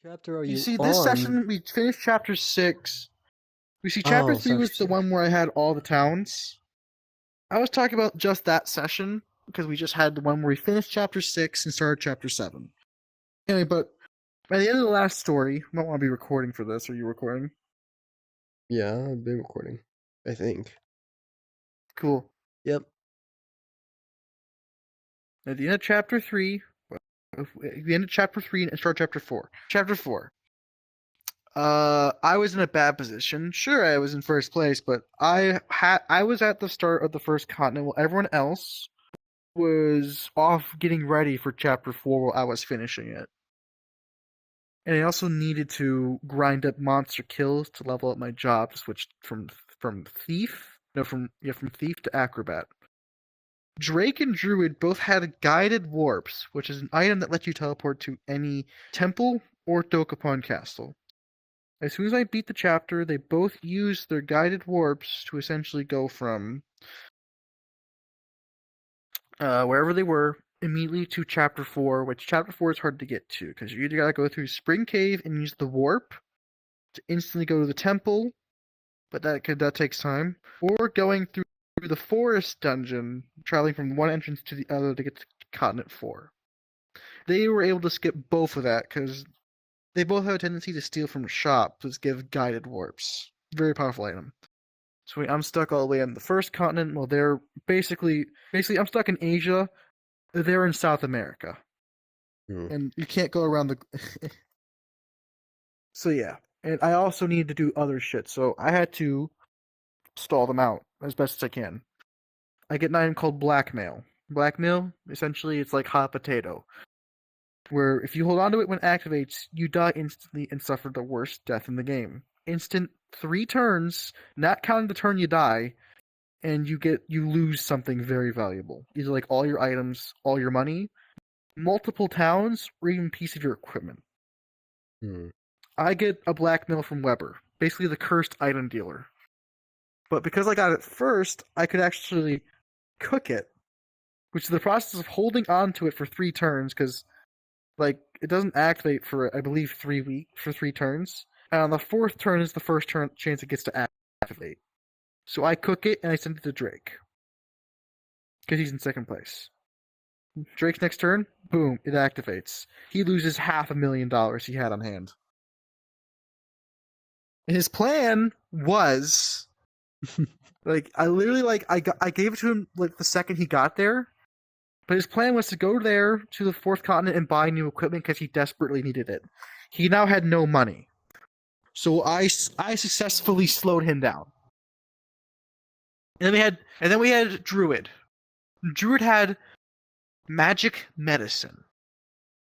chapter are You you see, this on? session, we finished chapter 6. We see, chapter Oh, 3 was the chapter one where I had all the towns. I was talking about just that session, because we just had the one where we finished chapter 6 and started chapter 7. Anyway, but by the end of the last story, I don't want to be recording for this. Are you recording? Yeah, I've been recording. I think. Cool. Yep. At the end of chapter 3, at the end of chapter 3 and start chapter 4. Chapter 4. I was in a bad position. Sure, I was in first place, but I was at the start of the first continent while everyone else was off getting ready for chapter 4 while I was finishing it. And I also needed to grind up monster kills to level up my job to switch from thief, from thief to acrobat. Drake and Druid both had guided warps, which is an item that lets you teleport to any temple or Dokapon castle. As soon as I beat the chapter, they both used their guided warps to essentially go from wherever they were immediately to chapter 4, which chapter 4 is hard to get to because you either gotta go through Spring Cave and use the warp to instantly go to the temple, but that takes time, or going through the forest dungeon, traveling from one entrance to the other to get to Continent 4. They were able to skip both of that because they both have a tendency to steal from shops, which give guided warps. Very powerful item. So I'm stuck all the way on the first continent. Well, they're basically I'm stuck in Asia. They're in South America, and you can't go around the. So yeah, and I also need to do other shit. So I had to stall them out as best as I can. I get an item called blackmail. Blackmail, essentially, it's like hot potato, where if you hold on to it when it activates, you die instantly and suffer the worst death in the game. Instant 3 turns, not counting the turn you die, and you lose something very valuable. Either like all your items, all your money, multiple towns, or even a piece of your equipment. I get a blackmail from Weber, basically the cursed item dealer. But because I got it first, I could actually cook it, which is the process of holding on to it for 3 turns, because like it doesn't activate for I believe 3 turns, and on the 4th turn is the first chance it gets to activate. So I cook it and I send it to Drake because he's in second place. Drake's next turn, boom, it activates. He loses $500,000 he had on hand. And his plan was like I gave it to him like the second he got there. But his plan was to go there to the 4th continent and buy new equipment because he desperately needed it. He now had no money. So I successfully slowed him down. And then we had Druid. Druid had magic medicine.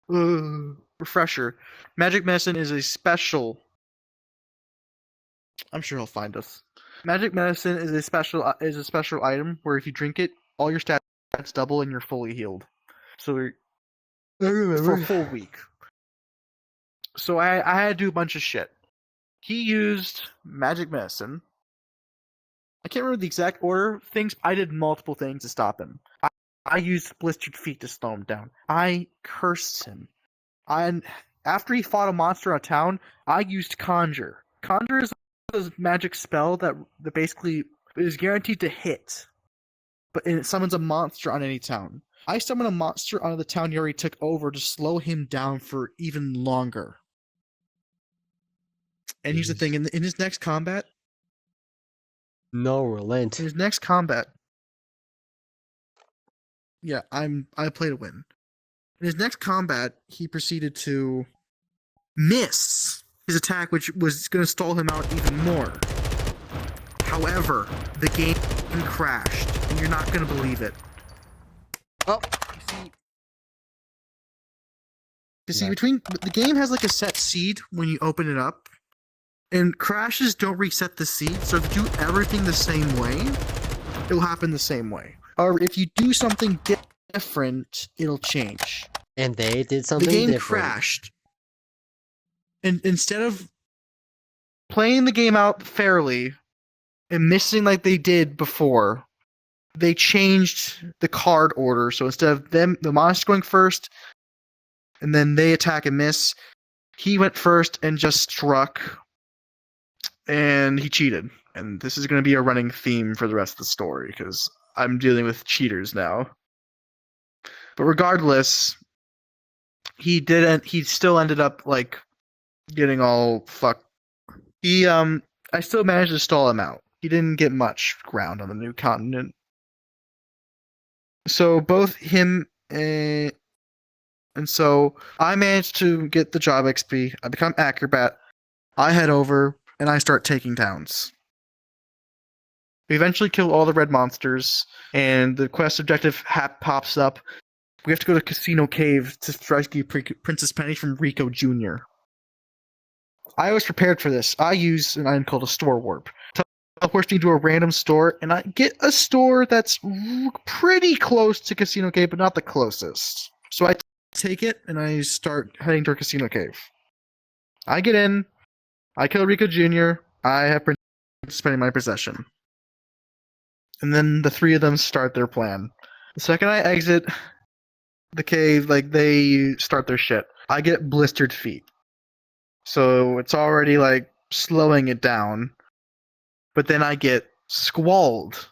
Refresher. Magic medicine is a special. I'm sure he'll find us. Magic medicine is a special item where if you drink it, all your stats double and you're fully healed. So for a full week. So I had to do a bunch of shit. He used magic medicine. I can't remember the exact order of things. I did multiple things to stop him. I used blistered feet to slow him down. I cursed him. And after he fought a monster in a town, I used conjure. Conjure is a magic spell that basically is guaranteed to hit, but it summons a monster on any town. I summoned a monster on the town he already took over to slow him down for even longer. And here's the thing: in his next combat, no relent. In his next combat, yeah, I play to win. In his next combat, he proceeded to miss his attack, which was going to stall him out even more. However, the game crashed, and you're not going to believe it. Oh, you see, between the game has like a set seed when you open it up, and crashes don't reset the seed. So if you do everything the same way, it will happen the same way. Or if you do something different, it'll change. And they did something different. The game different. crashed. And instead of playing the game out fairly and missing like they did before, they changed the card order. So instead of the monster going first, and then they attack and miss, he went first and just struck, and he cheated. And this is going to be a running theme for the rest of the story because I'm dealing with cheaters now. But regardless, he still ended up like getting all fucked. I still managed to stall him out. He didn't get much ground on the new continent. So both him and so I managed to get the job XP. I become acrobat. I head over and I start taking towns. We eventually kill all the red monsters, and the quest objective pops up. We have to go to Casino Cave to rescue Princess Penny from Rico Jr. I was prepared for this. I use an item called a store warp. Teleports me to a random store, and I get a store that's pretty close to Casino Cave, but not the closest. So I take it, and I start heading toward Casino Cave. I get in, I kill Rico Jr., I have Princess Penny in my possession. And then the three of them start their plan. The second I exit the cave, like, they start their shit. I get blistered feet. So it's already, like, slowing it down. But then I get squalled.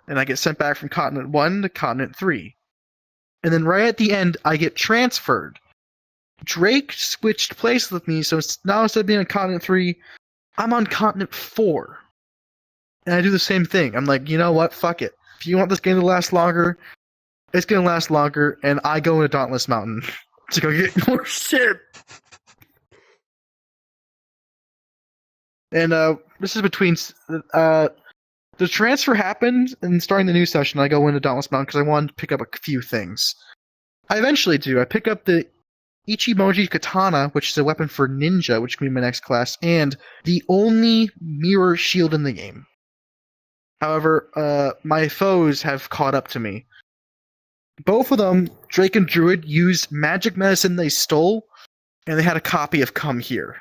And I get sent back from Continent 1 to Continent 3. And then right at the end, I get transferred. Drake switched places with me, so now instead of being on Continent 3, I'm on Continent 4. And I do the same thing. I'm like, you know what? Fuck it. If you want this game to last longer, it's going to last longer, and I go into Dauntless Mountain to go get more shit. And this is between... the transfer happened, and starting the new session, I go into Dauntless Mountain because I wanted to pick up a few things. I eventually do. I pick up the Ichimoji Katana, which is a weapon for ninja, which can be my next class, and the only mirror shield in the game. However, my foes have caught up to me. Both of them, Drake and Druid, used magic medicine they stole, and they had a copy of Come Here.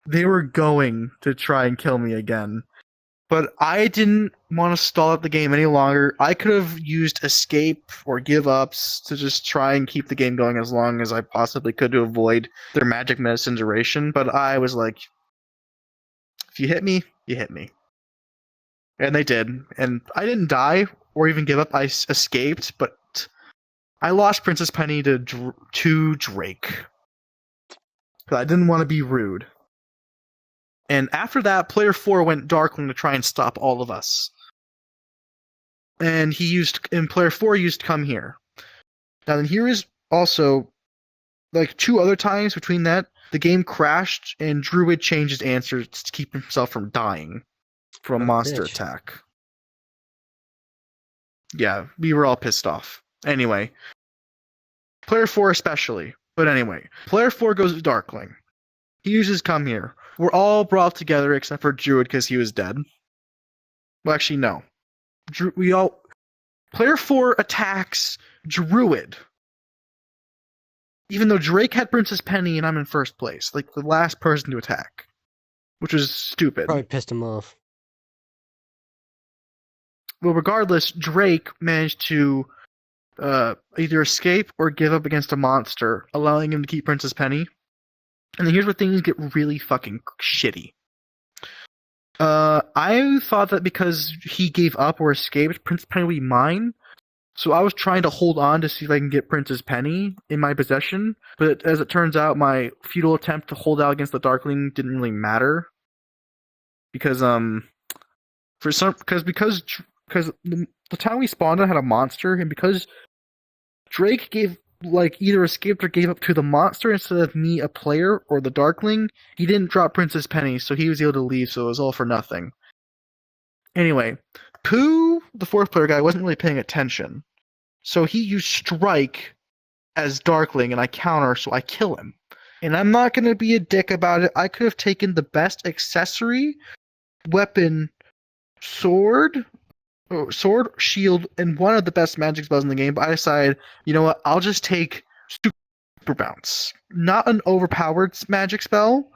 They were going to try and kill me again. But I didn't want to stall out the game any longer. I could have used escape or give ups to just try and keep the game going as long as I possibly could to avoid their magic medicine duration. But I was like, if you hit me, you hit me. And they did. And I didn't die or even give up. I escaped, but I lost Princess Penny to Drake. But I didn't want to be rude. And after that, Player 4 went Darkling to try and stop all of us. And Player 4 used Come Here. Now, then here is also, like, 2 other times between that, the game crashed and Druid changed his answers to keep himself from dying from a monster attack. Yeah, we were all pissed off. Anyway. Player 4 especially. But anyway, Player 4 goes to Darkling. He uses Come Here. We're all brought together except for Druid because he was dead. Well, actually, no. Player 4 attacks Druid. Even though Drake had Princess Penny and I'm in first place. Like, the last person to attack. Which was stupid. Probably pissed him off. Well, regardless, Drake managed to either escape or give up against a monster, allowing him to keep Princess Penny. And then here's where things get really fucking shitty. I thought that because he gave up or escaped, Princess Penny would be mine. So I was trying to hold on to see if I can get Princess Penny in my possession. But as it turns out, my futile attempt to hold out against the Darkling didn't really matter. Because the town we spawned on had a monster, and because Drake either escaped or gave up to the monster instead of me, a player, or the Darkling, he didn't drop Princess Penny, so he was able to leave, so it was all for nothing. Anyway, Pooh, the 4th player guy, wasn't really paying attention. So he used Strike as Darkling, and I counter, so I kill him. And I'm not going to be a dick about it. I could have taken the best accessory, weapon, sword, shield, and one of the best magic spells in the game, but I decided, you know what, I'll just take Super Bounce. Not an overpowered magic spell.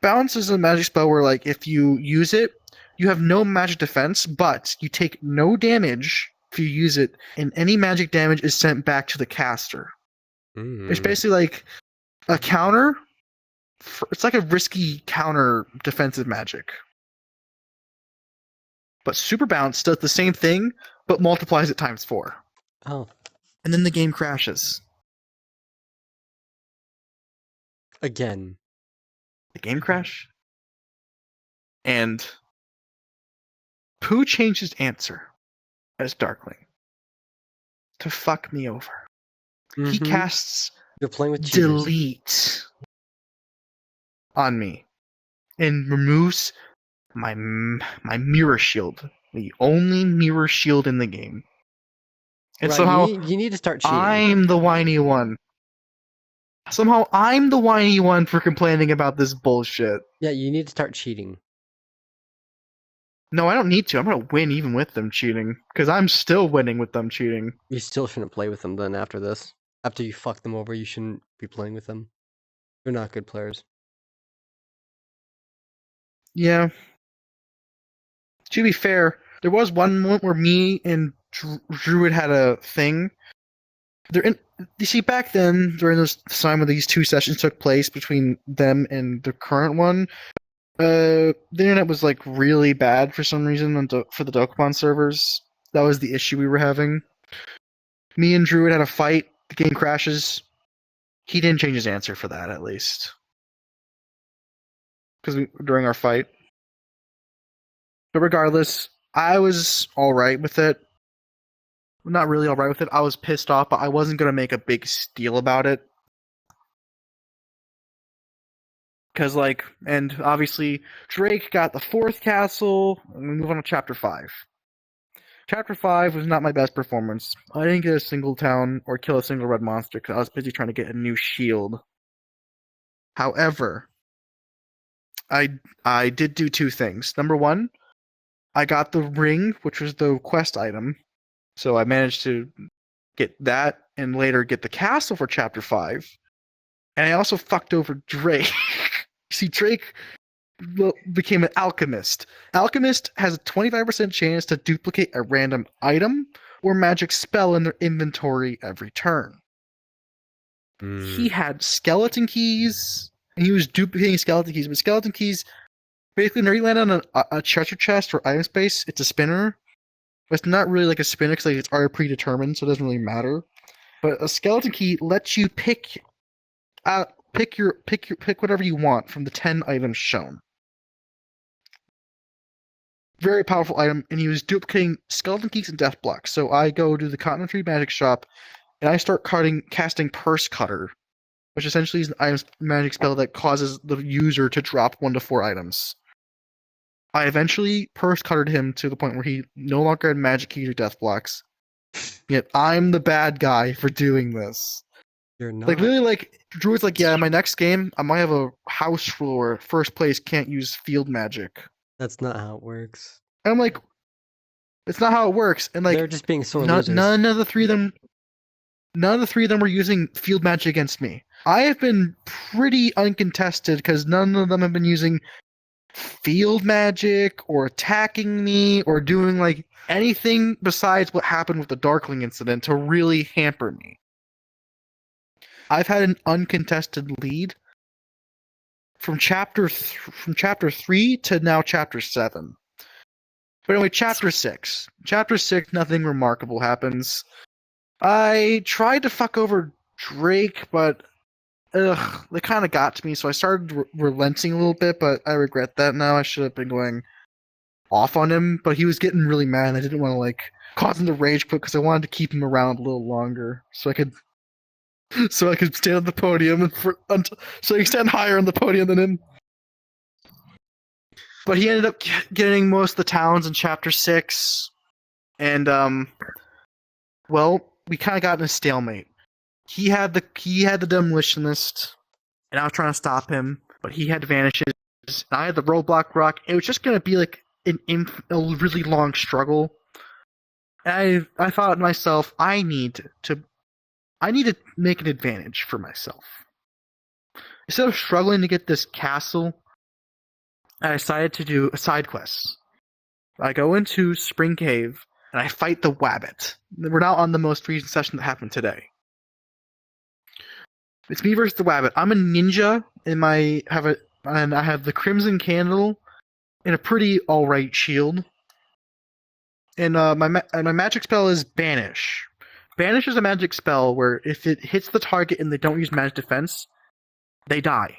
Bounce is a magic spell where, like, if you use it, you have no magic defense, but you take no damage if you use it, and any magic damage is sent back to the caster. It's basically like a counter, it's like a risky counter defensive magic. But Super Bounce does the same thing, but multiplies it times 4. Oh. And then the game crashes. Again. The game crash? And Pooh changed his answer as Darkling to fuck me over. He casts You're playing with cheaters. delete on me and removes my mirror shield, the only mirror shield in the game. And right, somehow you need to start cheating. I'm the whiny one. Somehow I'm the whiny one for complaining about this bullshit. Yeah, you need to start cheating. No, I don't need to. I'm gonna win even with them cheating, because I'm still winning with them cheating. You still shouldn't play with them then after this. After you fuck them over, you shouldn't be playing with them. They're not good players. Yeah. To be fair, there was one moment where me and Druid had a thing. You see, back then, during this time when these 2 sessions took place between them and the current one, the internet was like really bad for some reason for the Dokapon servers. That was the issue we were having. Me and Druid had a fight. The game crashes. He didn't change his answer for that, at least, because during our fight. But regardless, I was all right with it. Not really all right with it. I was pissed off, but I wasn't gonna make a big deal about it. Because, and obviously, Drake got the 4th castle, and we move on to Chapter 5. Chapter 5 was not my best performance. I didn't get a single town or kill a single red monster because I was busy trying to get a new shield. However, I did do 2 things. Number 1, I got the ring, which was the quest item. So I managed to get that and later get the castle for Chapter 5. And I also fucked over Drake. See, Drake became an alchemist. Alchemist has a 25% chance to duplicate a random item or magic spell in their inventory every turn. He had skeleton keys, and he was duplicating skeleton keys. But skeleton keys, basically, when you land on a treasure chest or item space, it's a spinner. But it's not really like a spinner because it's already predetermined, so it doesn't really matter. But a skeleton key lets you pick whatever you want from the 10 items shown. Very powerful item, and he was duplicating skeleton keys and death blocks. So I go to the Cotton Tree Magic Shop, and I start casting Purse Cutter, which essentially is an item magic spell that causes the user to drop 1 to 4 items. I eventually Purse Cuttered him to the point where he no longer had magic keys or death blocks. Yet I'm the bad guy for doing this. You're not. Literally, Druid's like, yeah, in my next game, I might have a house rule where first place can't use field magic. That's not how it works. And I'm like, it's not how it works. And they're just being sore losers. None of the 3 of them were using field magic against me. I have been pretty uncontested because none of them have been using field magic or attacking me or doing anything besides what happened with the Darkling incident to really hamper me. I've had an uncontested lead from chapter 3 to now chapter 7. But anyway, chapter 6. Chapter 6, nothing remarkable happens. I tried to fuck over Drake, but they kind of got to me, so I started relenting a little bit, but I regret that now. I should have been going off on him, but he was getting really mad, and I didn't want to cause him to rage quit because I wanted to keep him around a little longer so I could stand on the podium so he could stand higher on the podium than him. But he ended up getting most of the towns in chapter 6, and we kind of got in a stalemate. He had the demolition list, and I was trying to stop him, but he had vanishes, and I had the roadblock rock. It was just gonna be a really long struggle. And I thought to myself, I need to make an advantage for myself. Instead of struggling to get this castle, I decided to do a side quest. I go into Spring Cave, and I fight the Wabbit. We're now on the most recent session that happened today. It's me versus the Wabbit. I'm a ninja, and I have the Crimson Candle and a pretty alright shield. And my magic spell is Banish. Banish is a magic spell where if it hits the target and they don't use magic defense, they die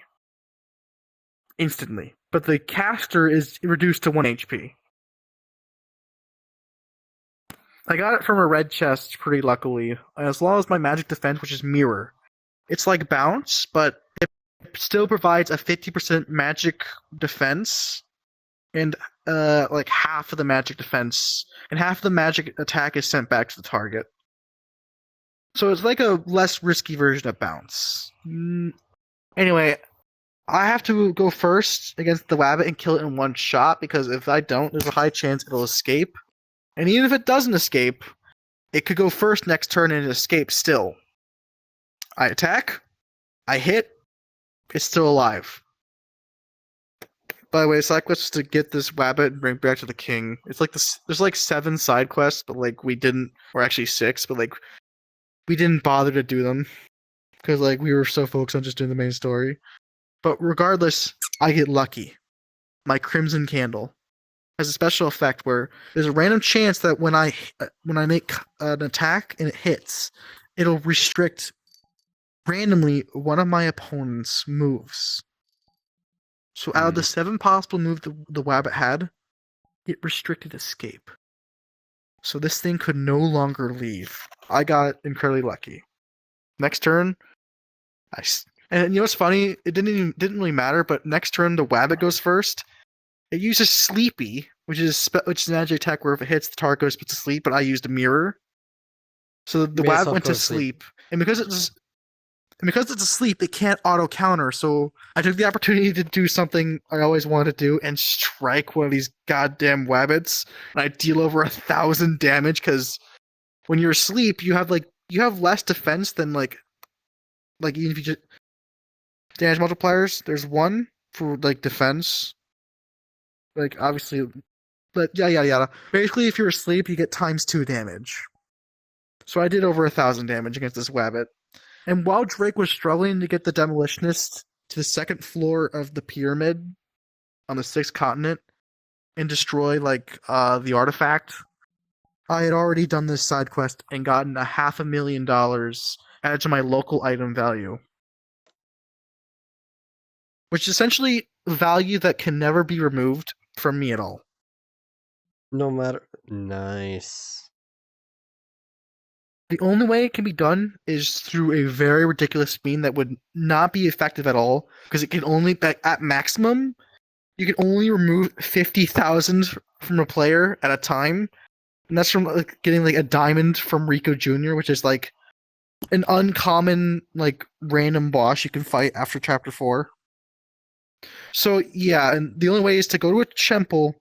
instantly. But the caster is reduced to 1 HP. I got it from a red chest pretty luckily, as well as my magic defense, which is Mirror. It's like Bounce, but it still provides a 50% magic defense and like half of the magic defense, and half of the magic attack is sent back to the target. So it's like a less risky version of Bounce. Anyway, I have to go first against the Wabbit and kill it in one shot, because if I don't, there's a high chance it'll escape. And even if it doesn't escape, it could go first next turn and escape still. I attack, I hit, it's still alive. By the way, side quest is to get this Wabbit and bring it back to the king. It's like this. There's like 7 side quests, but like we didn't, or actually 6, but like we didn't bother to do them because like we were so focused on just doing the main story. But regardless, I get lucky. My Crimson Candle has a special effect where there's a random chance that when I make an attack and it hits, it'll restrict randomly one of my opponent's moves. So out of the 7 possible moves the Wabbit had, it restricted escape. So this thing could no longer leave. I got incredibly lucky. Next turn, and you know what's funny? It didn't really matter. But next turn, the Wabbit goes first. It uses Sleepy, which is a magic attack where if it hits, the target goes to sleep. But I used a Mirror, so the Wabbit went to sleep. And because it's asleep, it can't auto counter. So I took the opportunity to do something I always wanted to do and strike one of these goddamn Wabbits. And I deal over 1,000 damage because when you're asleep, you have less defense than like even if you just damage multipliers. There's 1 for like defense, like obviously, but yada. Basically, if you're asleep, you get ×2 damage. So I did over 1,000 damage against this Wabbit. And while Drake was struggling to get the Demolitionist to the 2nd floor of the pyramid on the 6th continent and destroy the artifact, I had already done this side quest and gotten $500,000 added to my local item value, which is essentially value that can never be removed from me at all. No matter. Nice. The only way it can be done is through a very ridiculous mean that would not be effective at all, because it can only, at maximum, you can only remove 50,000 from a player at a time, and that's from getting a diamond from Rico Jr., which is like an uncommon random boss you can fight after Chapter 4. So yeah, and the only way is to go to a temple,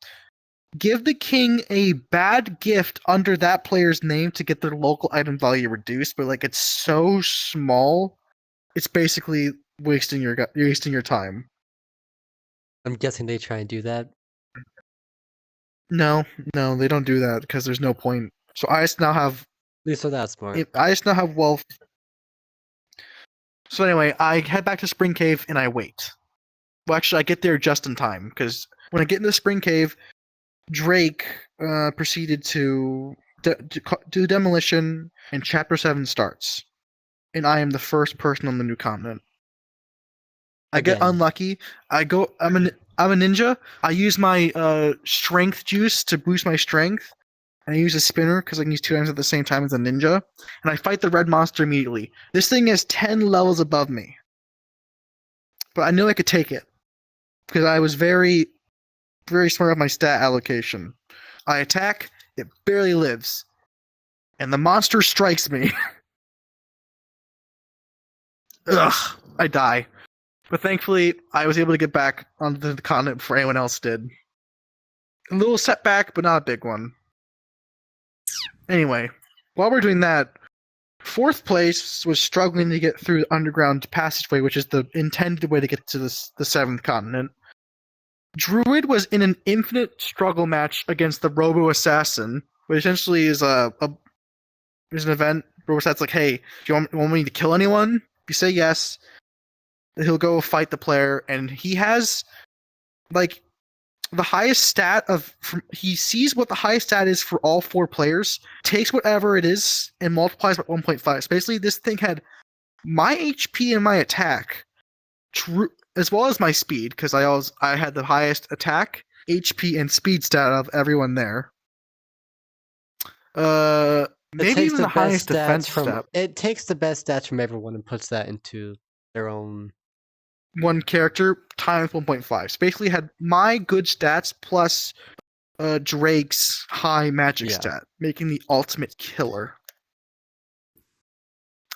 give the king a bad gift under that player's name to get their local item value reduced, but it's so small, it's basically wasting your time. I'm guessing they try and do that. No, they don't do that because there's no point. So I just now have. At least they're that smart. I just now have wealth. So anyway, I head back to Spring Cave and I wait. Well, actually, I get there just in time because when I get into Spring Cave, Drake proceeded to do demolition, and Chapter 7 starts. And I am the first person on the new continent. I get unlucky. I'm a ninja. I use my strength juice to boost my strength, and I use a spinner because I can use 2 items at the same time as a ninja. And I fight the red monster immediately. This thing is 10 levels above me, but I knew I could take it because I was very, very smart with my stat allocation. I attack, it barely lives, and the monster strikes me. Ugh, I die. But thankfully, I was able to get back onto the continent before anyone else did. A little setback, but not a big one. Anyway, while we're doing that, 4th place was struggling to get through the underground passageway, which is the intended way to get to the 7th continent. Druid was in an infinite struggle match against the Robo Assassin, which essentially is an event. Robo Assassin's like, hey, do you want me to kill anyone? You say yes, he'll go fight the player, and he has like the highest stat he sees what the highest stat is for all 4 players, takes whatever it is, and multiplies by 1.5. So basically, this thing had my HP and my attack, as well as my speed, because I had the highest attack, HP, and speed stat of everyone there. Maybe even the highest defense stat. It takes the best stats from everyone and puts that into their own one character times 1.5. So basically had my good stats plus Drake's high magic stat, making the ultimate killer.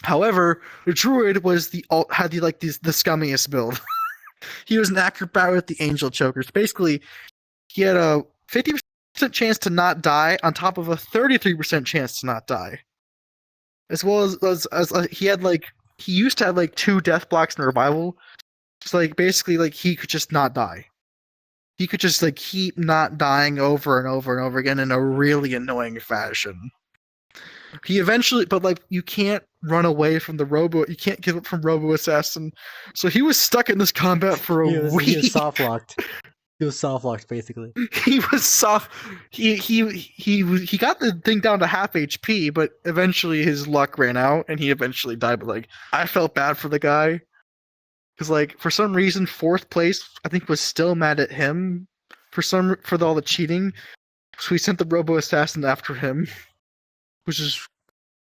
However, the druid was had the scummiest build. He was an acrobat with the angel chokers. Basically, he had a 50% chance to not die on top of a 33% chance to not die. As well as he had he used to have 2 death blocks in revival. So basically he could just not die. He could just keep not dying over and over and over again in a really annoying fashion. He eventually, but you can't run away from the robo. You can't give up from Robo Assassin. So he was stuck in this combat for a week. He was soft locked. He was soft locked basically. He was soft. He got the thing down to half HP, but eventually his luck ran out and he eventually died. But I felt bad for the guy because for some reason 4th place I think was still mad at him for all the cheating. So we sent the Robo Assassin after him. Which is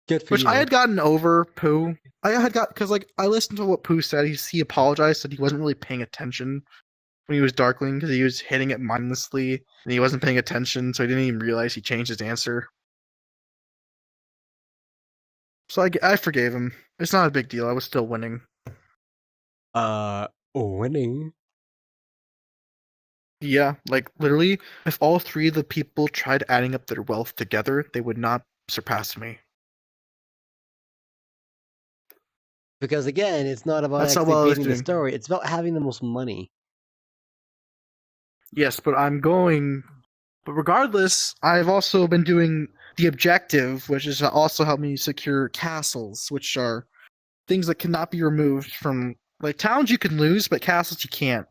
good for you. I had gotten over Pooh. Because I listened to what Pooh said. He apologized that he wasn't really paying attention when he was Darkling because he was hitting it mindlessly and he wasn't paying attention, so he didn't even realize he changed his answer. So I forgave him. It's not a big deal. I was still winning. Winning? Yeah, literally, if all 3 of the people tried adding up their wealth together, they would not surpass me. Because again, it's not about actually beating the story, it's about having the most money. Yes, but regardless, I've also been doing the objective, which is also helped me secure castles, which are things that cannot be removed from towns you can lose, but castles you can't.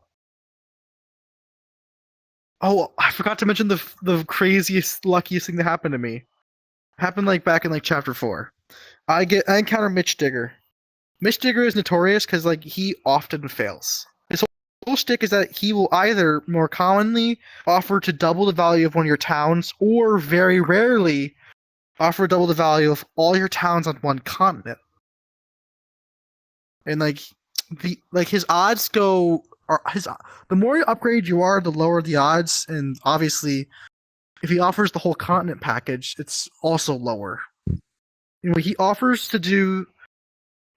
Oh, I forgot to mention the craziest, luckiest thing that happened to me. It happened back in chapter 4. I encounter Mitch Digger. Mitch Digger is notorious because he often fails. His whole shtick is that he will either more commonly offer to double the value of one of your towns, or very rarely offer double the value of all your towns on one continent. And his odds go. The more you upgrade you are, the lower the odds, and obviously, if he offers the whole continent package, it's also lower. He offers to do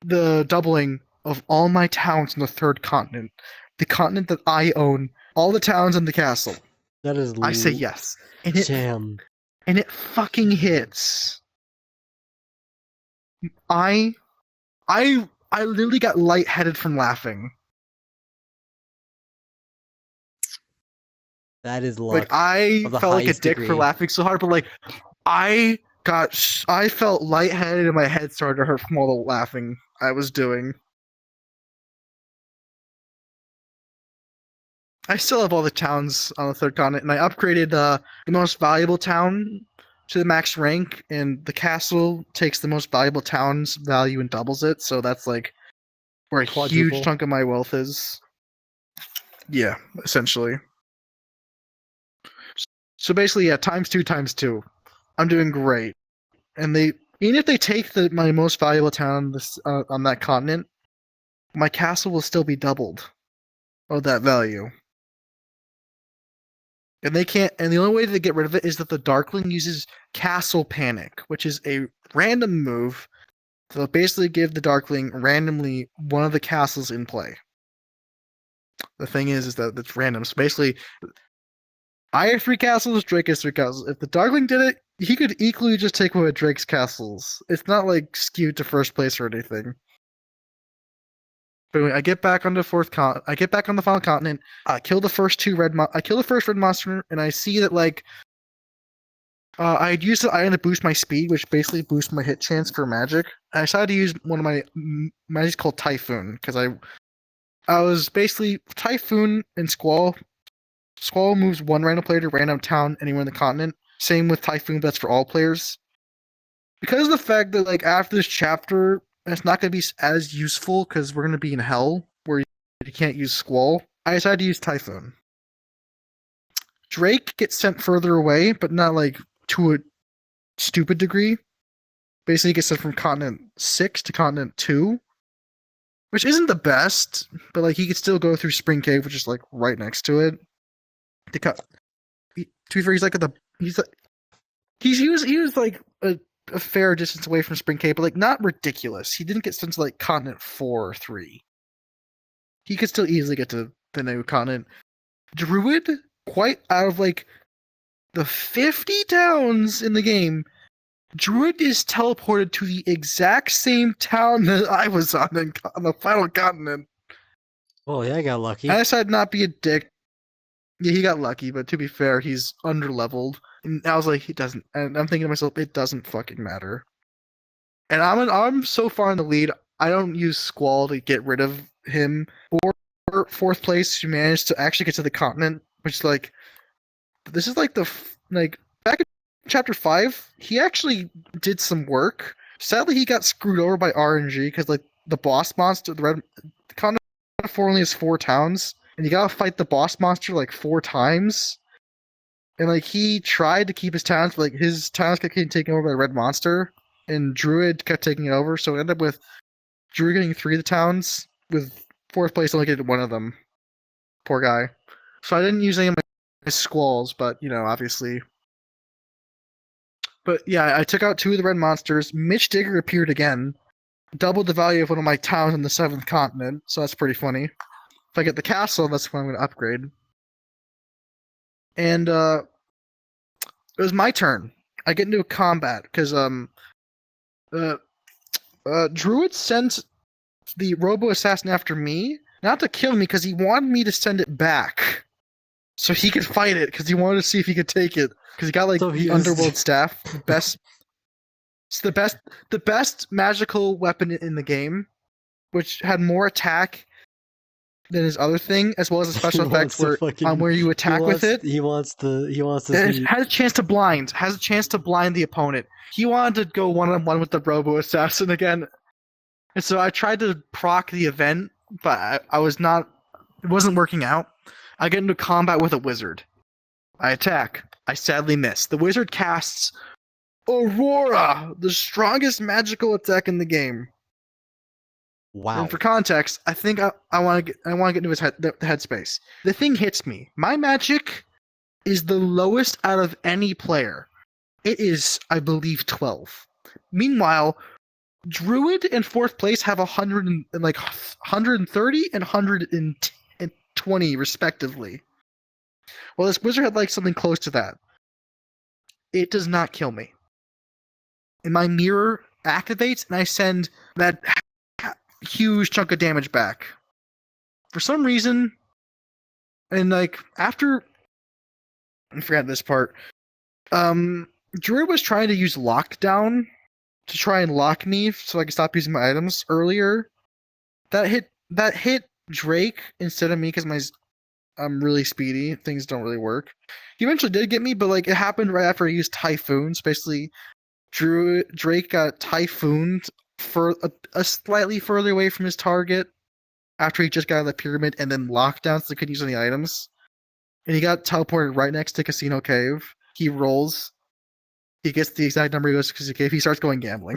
the doubling of all my towns on the 3rd continent, the continent that I own, all the towns in the castle. That is. I say yes, and it fucking hits. I literally got lightheaded from laughing. That is luck. I felt like a dick for laughing so hard, but I felt lightheaded and my head started to hurt from all the laughing I was doing. I still have all the towns on the 3rd continent, and I upgraded the most valuable town to the max rank, and the castle takes the most valuable town's value and doubles it, so that's where a huge chunk of my wealth is. Yeah, essentially. So basically, yeah, times 2. I'm doing great. And even if they take my most valuable town on that continent, my castle will still be doubled of that value. And they can't. And the only way to get rid of it is that the Darkling uses Castle Panic, which is a random move that'll basically give the Darkling randomly one of the castles in play. The thing is that it's random. So basically, I have 3 castles, Drake has 3 castles. If the Darkling did it, he could equally just take one of Drake's castles. It's not skewed to 1st place or anything. But anyway, I get back on the final continent. I kill the first red monster, and I see that I'd use the item to boost my speed, which basically boosts my hit chance for magic. I decided to use one of my magics called Typhoon because I was basically Typhoon and Squall. Squall moves one random player to random town anywhere in the continent. Same with Typhoon, but that's for all players. Because of the fact that like after this chapter, it's not going to be as useful because we're going to be in hell where you can't use Squall. I decided to use Typhoon. Drake gets sent further away, but not like to a stupid degree. Basically, he gets sent from continent 6 to continent 2, which isn't the best, but like he could still go through Spring Cave, which is like right next to it. To be fair, he's like he was like a fair distance away from Spring Cave, but like not ridiculous. He didn't get sent to like continent 4 or 3. He could still easily get to the new continent. Druid, quite out of like the 50 towns in the game, Druid is teleported to the exact same town that I was on the final continent. Oh yeah, I got lucky. I decided not be a dick. Yeah, he got lucky, but to be fair, he's underleveled. And I was like, he doesn't. And I'm thinking to myself, it doesn't fucking matter. And I'm so far in the lead. I don't use Squall to get rid of him. Or fourth place, you managed to actually get to the continent, which is like, this is like like back in chapter 5, he actually did some work. Sadly, he got screwed over by RNG because like the boss monster, the continent 4 only has 4 towns, and you gotta fight the boss monster like 4 times. And like he tried to keep his towns, but like his towns kept getting taken over by the red monster, and Druid kept taking it over. So it ended up with Druid getting 3 of the towns, with fourth place only getting 1 of them. Poor guy. So I didn't use any of my squalls, but you know, obviously. But yeah, I took out 2 of the red monsters. Mitch Digger appeared again, doubled the value of one of my towns on the 7th continent, so that's pretty funny. If I get the castle, that's when I'm going to upgrade. And it was my turn. I get into a combat because Druid sent the Robo Assassin after me, not to kill me, because he wanted me to send it back, so he could fight it, because he wanted to see if he could take it, because he got like the Underworld Staff, the best. It's the best magical weapon in the game, which had more attack than his other thing, as well as a special effect where you attack with it. He wants to. It has a chance to blind. Has a chance to blind the opponent. He wanted to go 1-on-1 with the Robo Assassin again, and so I tried to proc the event, but I was not. It wasn't working out. I get into combat with a wizard. I attack. I sadly miss. The wizard casts Aurora, the strongest magical attack in the game. Wow. And for context, I think I want to get into his the headspace. The thing hits me. My magic is the lowest out of any player. It is, I believe, 12. Meanwhile, Druid and fourth place have 130 and 120 respectively. Well, this wizard had like something close to that. It does not kill me. And my mirror activates, and I send that huge chunk of damage back. For some reason, and like after, I forgot this part. Druid was trying to use lockdown to try and lock me so I could stop using my items earlier. That hit Drake instead of me because I'm really speedy. Things don't really work. He eventually did get me, but like it happened right after I used Typhoons. Basically, Drake got Typhooned for a slightly further away from his target after he just got out of the pyramid, and then lockdown so he couldn't use any items. And he got teleported right next to Casino Cave. He rolls. He gets the exact number he goes to Casino Cave. He starts going gambling.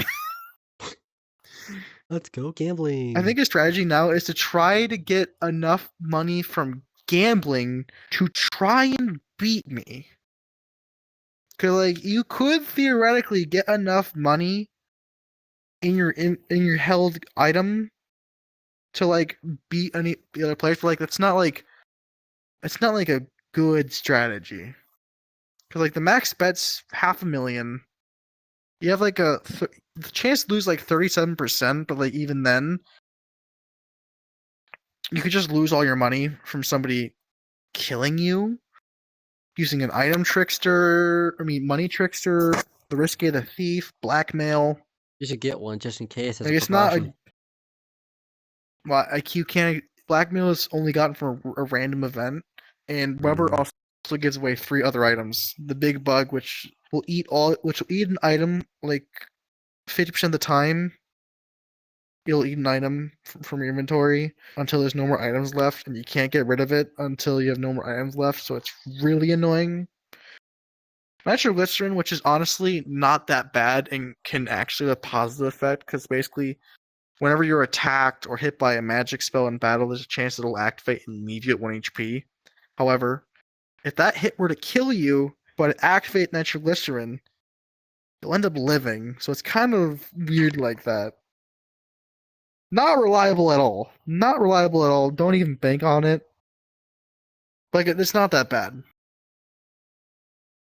Let's go gambling. I think his strategy now is to try to get enough money from gambling to try and beat me. Cause like you could theoretically get enough money in your held item to like beat any the other players, but like it's not like a good strategy. Cause like the max bet's $500,000. You have like the chance to lose like 37%, but like even then, you could just lose all your money from somebody killing you. using an money trickster, the risque the thief, blackmail. You should get one just in case as a Like it's not precaution. you can't blackmail is only gotten from a random event, and rubber also gives away 3 other items. The big bug, which will eat an item like 50% of the time. You'll eat an item from your inventory until there's no more items left, and you can't get rid of it until you have no more items left. So it's really annoying. Nitroglycerin, which is honestly not that bad and can actually have a positive effect, because basically, whenever you're attacked or hit by a magic spell in battle, there's a chance it'll activate and leave you at 1 HP. However, if that hit were to kill you, but it activate nitroglycerin, you'll end up living. So it's kind of weird like that. Not reliable at all. Not reliable at all. Don't even bank on it. Like, it's not that bad.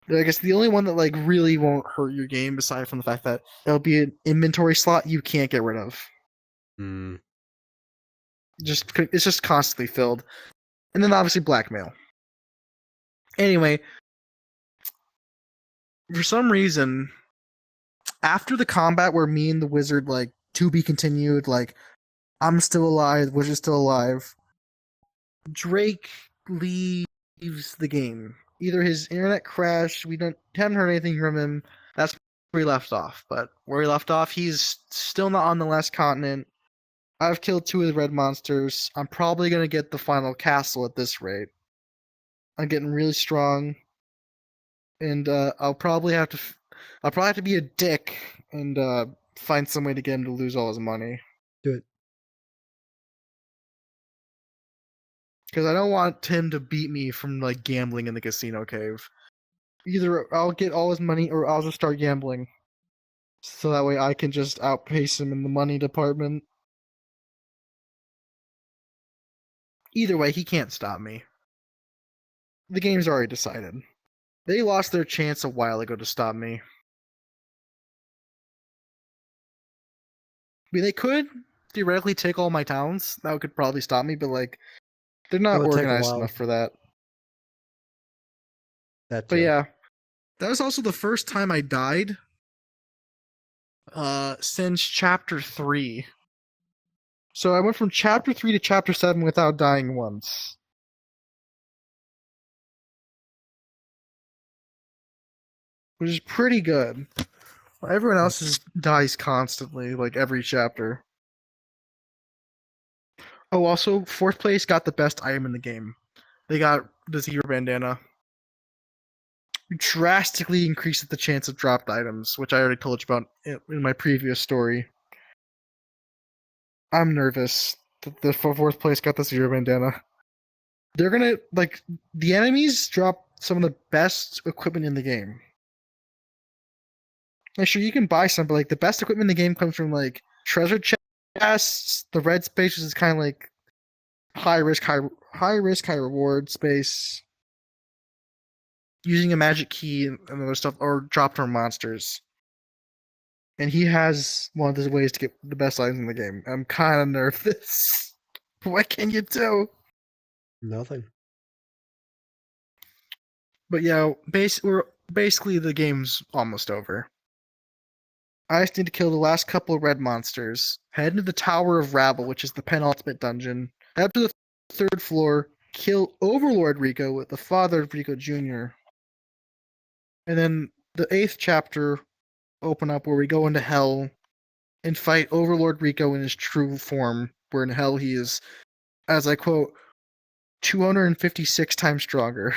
I guess the only one that like really won't hurt your game, aside from the fact that it'll be an inventory slot you can't get rid of. It's just constantly filled, and then obviously blackmail. Anyway, for some reason, after the combat where me and the wizard like to be continued, like I'm still alive, wizard's still alive, Drake leaves the game. Either his internet crashed, haven't heard anything from him. That's where he left off. But where he left off, he's still not on the last continent. I've killed 2 of the red monsters. I'm probably gonna get the final castle at this rate. I'm getting really strong, and I'll probably have to be a dick and find some way to get him to lose all his money. Do it. Because I don't want him to beat me from like gambling in the casino cave. Either I'll get all his money or I'll just start gambling. So that way I can just outpace him in the money department. Either way, he can't stop me. The game's already decided. They lost their chance a while ago to stop me. I mean, they could theoretically take all my towns. That could probably stop me, but like, they're not organized enough for that. But yeah, that was also the first time I died since chapter 3. So I went from chapter 3 to chapter 7 without dying once. Which is pretty good. Everyone else dies constantly, like every chapter. Oh, also, 4th place got the best item in the game. They got the Zero Bandana. Drastically increased the chance of dropped items, which I already told you about in my previous story. I'm nervous that the 4th place got the Zero Bandana. They're gonna, like, the enemies drop some of the best equipment in the game. Like, sure, you can buy some, but, like, the best equipment in the game comes from, like, treasure chests, the red space is kind of, like, high risk, high reward space. Using a magic key and other stuff, or dropped from monsters. And he has one of the ways to get the best items in the game. I'm kind of nervous. What can you do? Nothing. But yeah, basically the game's almost over. I just need to kill the last couple of red monsters, head into the Tower of Rabble, which is the penultimate dungeon, head up to the 3rd floor, kill Overlord Rico with the father of Rico Jr., and then the 8th chapter open up where we go into hell and fight Overlord Rico in his true form, where in hell he is, as I quote, 256 times stronger.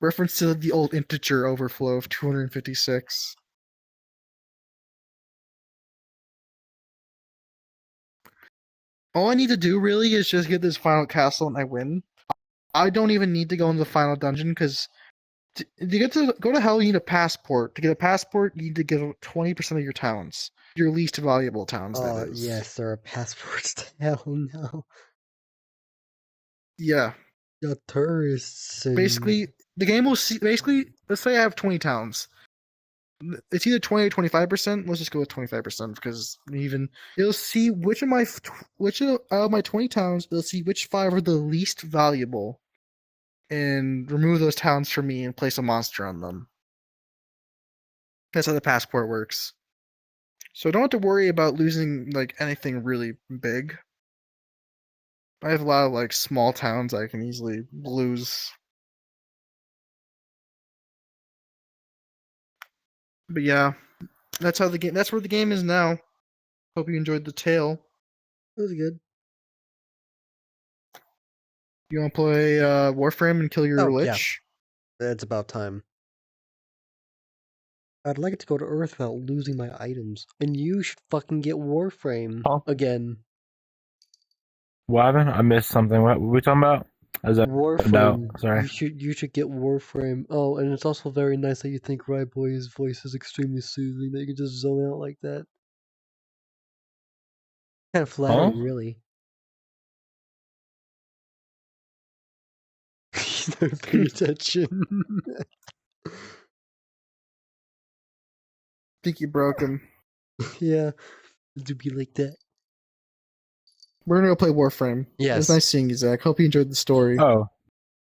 Reference to the old integer overflow of 256. All I need to do really is just get this final castle and I win. I don't even need to go into the final dungeon because to get to go to hell, you need a passport. To get a passport, you need to give 20% of your towns, your least valuable towns. That is. Yes, there are passports to hell now. Yeah. The tourists. Basically, the game will see. Basically, let's say I have 20 towns. It's either 20 or 25%. Let's just go with 25% because it'll see which of my 20 towns, it'll see which 5 are the least valuable, and remove those towns for me and place a monster on them. That's how the passport works. So I don't have to worry about losing like anything really big. I have a lot of like small towns I can easily lose. But yeah, that's how the game. That's where the game is now. Hope you enjoyed the tale. It was good. You want to play Warframe and kill your lich? Yeah. It's about time. I'd like to go to Earth without losing my items. And you should fucking get Warframe again. What happened? I missed something. What were we talking about? Warframe. Sorry. You should get Warframe. Oh, and it's also very nice that you think Ryboy's voice is extremely soothing, that you can just zone out like that. Kind of flattering, really. He's not paying attention. Think you broke him. Yeah, to be like that. We're gonna go play Warframe. Yes. It was nice seeing you, Zach. Hope you enjoyed the story. Oh,